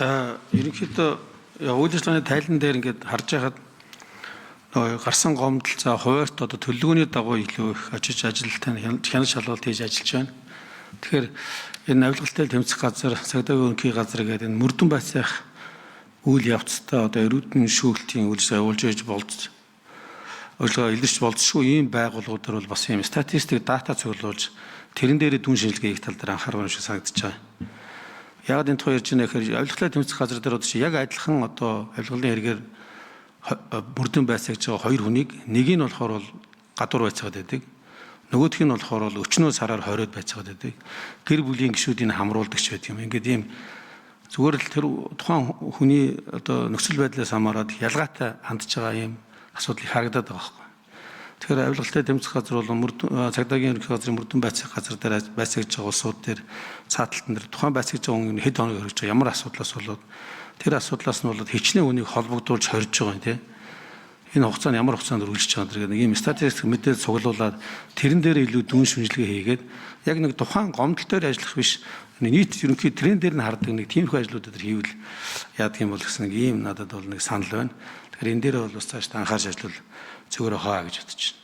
Ерөнхийдөө үйл ажиллагааны тайлан дээр ингээд харж байхад гарсан гомдол за хуваарьт одоо төлөвлөгөөний дагуу илүү их очиж ажилтаа хяналт шалгалт хийж ажиллаж байна. Тэгэхээр энэ авилгалтай тэмцэх газар, цагдаагийн ерөнхий газар гэдэг энэ мөрдөн байцаах үйл явцтай одоо эрүүдэн шүүлтийн үйл ажиллагаа явуулж болц. Ажиллагаа илэрч болцсогүй ийм байгууллагуудаар бол бас ийм статистик дата цуглуулж тэрэн дээр дүн шинжилгээ хийх тал дээр анхаарах юм шиг санагдаж байгаа. Яг энэ тухай ярьж байна гэхээр авилгалтай тэмцэх газар дээр одоо яг адилхан одоо авилгалын хэрэгээр мөрдөн байцаагч байгаа хоёр хүнийг нэг нь болохоор бол гадуур байцаагаад байдаг. Нөгөөх нь болохоор бол өчнөө сараар хориод байцаагаад байдаг. Гэр бүлийн гишүүдийг хамруулдаг ч байдаг юм. Ингээд ийм зүгээр л тэр тухайн хүний одоо нөхцөл байдлаас хамаарат ялгаатай хандж байгаа ийм асуудал их харагдаад байгаа байхгүй. Тэгэхээр авилгалтай тэмцэх газар бол цагдаагийн ерөнхий газрын мөрдөн байцаах газар дээр байцаагч байгаа улсууд дээр цааталтан дээр тухайн байцаагч байгаа хүн хэд хоног өргөж байгаа ямар асуудлаас болоод тэр асуудлаас нь бол хичнээн үнийг холбогдуулж хорж байгаа юм тийм. Энэ хугацаанд ямар хугацаанд үргэлжлэж байгаа гэдэг нэг ийм статистик мэдээлэл цуглуулад тэрэн дээр илүү дүн шинжилгээ хийгээд яг нэг тухайн гомдол дээр ажиллах биш нийт ерөнхий тренд дээр нь хардаг нэг тиймэрхүү ажлуудад хийвэл яадаг юм бол гэсэн нэг ийм надад бол нэг санал байна. Тэгэхээр энэ дээр бол бас цааш анхаарч ажиллавал зүгээр хаа гэж бодож байна.